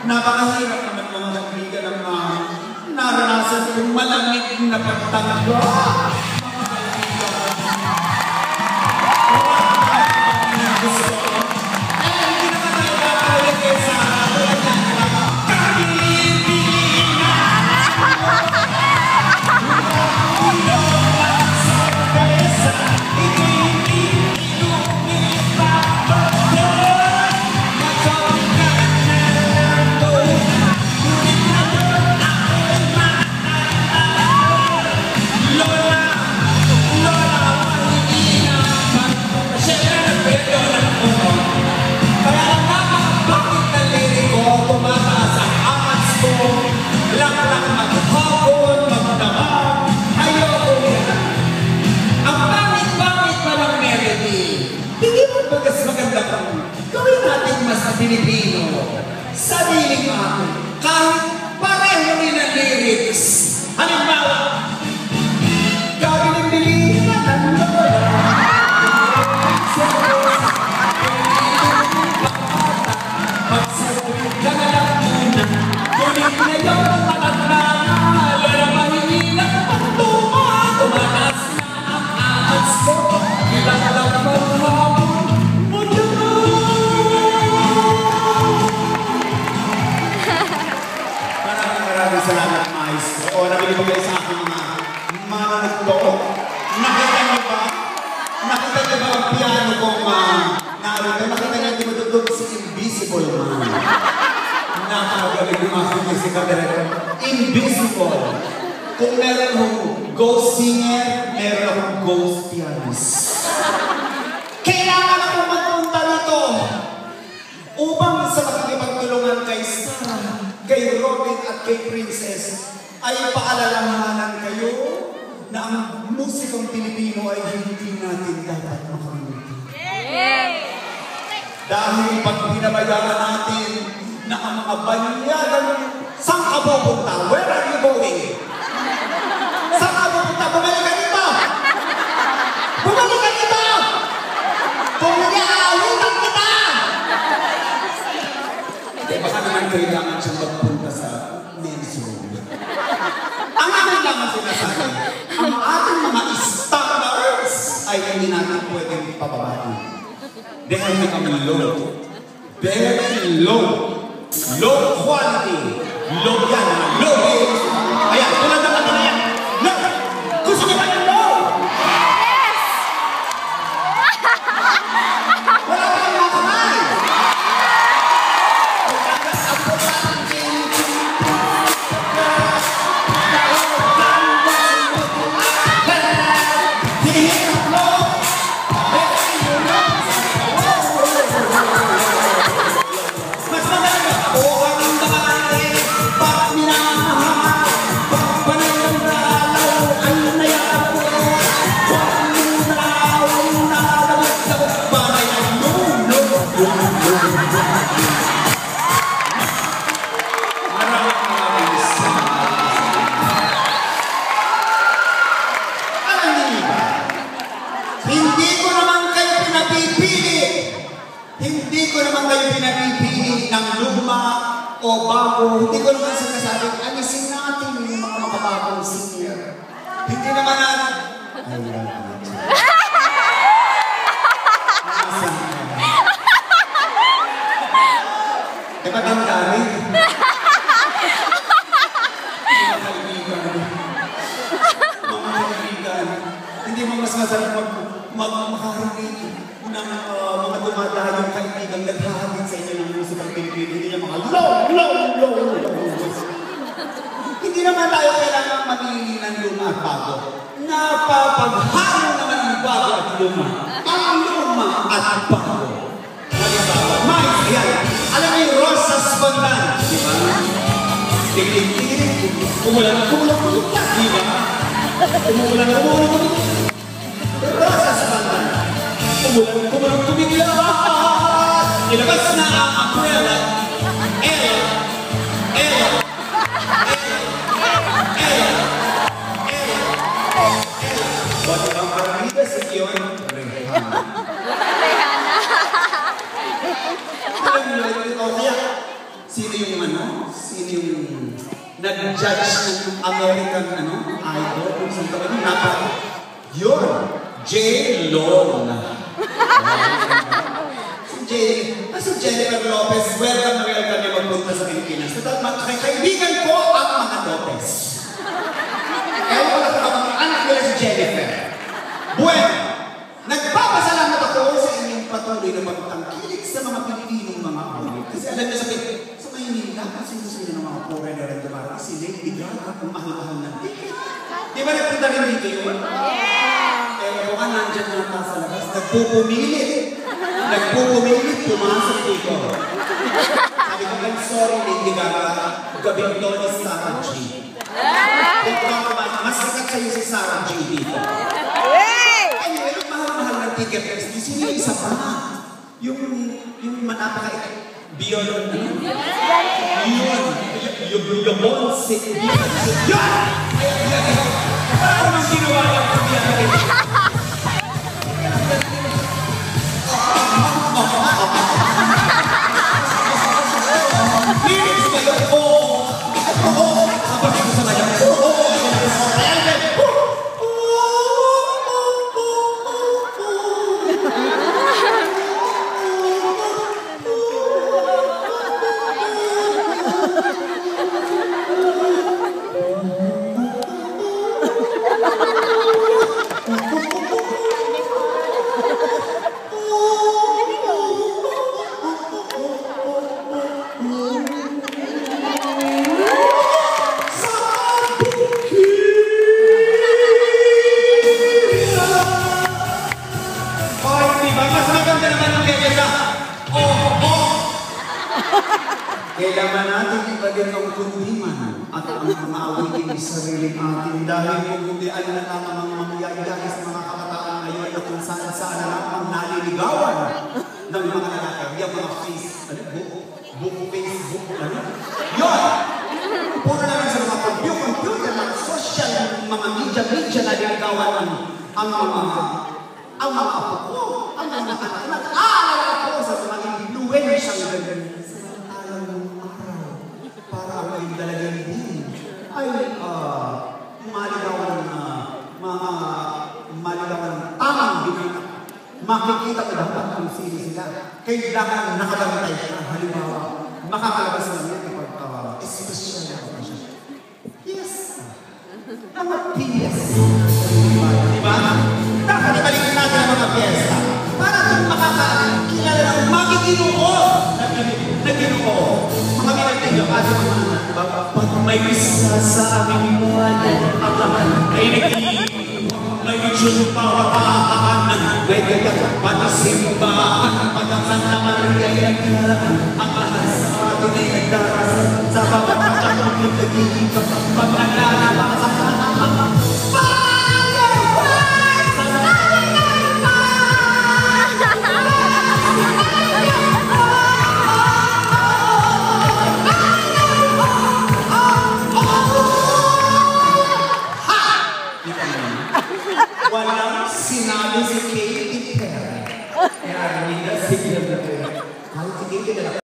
Napakahirap naman mga kaibigan ang naranasan yung malamig na pagtangga. Pilipino, sariling ako, kahit pareho rin ang lyrics. Halimbawa, gawin na ng lola, magsasabi ka na lang muna, kunin na yung matanda na, lola mahihila ka pagtuma, tumataas na ang ahas ko, ilang lang maghabol. Salamat, maestro. O, nabilibagay sa aking mga manunod. Nakita niyo ba? Nakita niyo ba ang piano kong narito? Nakita niyo dumudugtog si Invisible Man. Nakagaling yung aking musical director. Invisible. Kung meron akong ghost singer, meron akong ghost pianist. Kailangan akong magpunta nito upang sa makikipagtulungan kay Sarah, kay Robin at kay Princess ay paalalahanan kayo na ang musikang Pilipino ay hindi natin dapat makalimutan. Dahil pag pinabayaan natin na ang mga banyagan, saan ka pupunta? Where are you going? Saan ka pupunta? Bumalik ka dito! Bumalik ka dito! Kung hindi aawitan kita! Baka naman kailangan siyang magpunta sa men's room. Ang aking naman sinasabi, ang ating mga standards ay hindi natin pwedeng pababain. They have become low. Very low. Low quality. Low yan. Low age. Ayan, tulad na kami na yan. Low. Gusto ko ba yung low? Yes! Wala tayong mga kamay. O bago, hindi ko naman sinasabing alisin natin yung mga makabagong senior. Hindi naman natin. I love you. Nakasan ka. Diba damdari? Mga kaibigan, hindi mo mas masarap makakarinig ng mga dumadayong kaibigang naghahatid sa inyo ng musikang Pilipino. Hindi niya mga low. Hindi naman tayo kailangan mamili ng luma at bago. Napapaghalo naman ang bago at luma. Ang luma at bago. Halimbawa, ayan. Alam mo yung Rosas Bandan, di ba? Umulan na, di ba? Umulan na, Rosas banda. Umulan, tumiglas. Ilabas na ang akwela. Ba't ang armida si Kiyon? Rehana. Sino yung Sino yung nag-judge ng American Idol? Kung saan ka ba yung yun! J-Lo na. Si Jennifer Lopez, welcome na magpunta sa Pilipinas. Kaibigan ko ang mga Lopez. Ewan ko lang ang anak nila si Jennifer. Bueno, nagpapasalamat ako sa inyong patuloy na magtangkilik sa mga Pilipinong mga awit. Kasi alam niyo sa Maynila, kasi gusto nyo ng mga foreigner at dumara, si Lady Gaga kung mahal-mahal ng ticket. Di ba nagpunta rin dito yun? Ewan ko ka, nandyan nata sa labas. Nagpupumilit, pumasok dito. Sabi ko, I'm sorry, Lady Gaga, gabing to ni Sarah G. Mas sikat sa'yo si Sarah G dito. Anyway, yung mahal-mahal ng ticket, sino yung isa pa? Yung Beyond, yung Bonse. Yun! Parang ang ginawa lang kung yan. Lyrics ba yun? Oo. Kapag ito sa ngayon. Kailangan natin ibagin ang kundiman at ang mga awitin sa sariling atin dahil kung hindi ano na lang ang mangyayari sa mga kabataan ngayon at kung saan na lang ang naliligawan ng mga lalaki. Yung mga Facebook, yun! Puro na lang sa mga computer, mga social, mga media naliligawan ang mga apo ko, ang mga anak. Ako sa mga influensyang ganyan. Para ang iyong dalagin din ay maligawan ng tamang binata. Makikita ko dapat kung sino sila. Kailangan nakabantay ka. Halimbawa, makakalabas lang yan kapag espesyal na okasyon. Yes! Mga PS. Diba? Dapat ibalikin natin ang mga piyesta. Para kung makakakilala ng magiginuo na ginuo. Mga pinagtigyo kasi mga anak, pag may isa sa aming buwan, ang laman ay nag-iibig, may itsyon pawakaan, may gayak patasimbahan, pagkakan na mariyayag, ang lahat sa atin ay nagdaras, sa bawat masyadong yung nag-iibig, pag naglalabas sa kanang walang sinabi si Katy Perry. Kaya hindi na sige na. Kahit si Katy na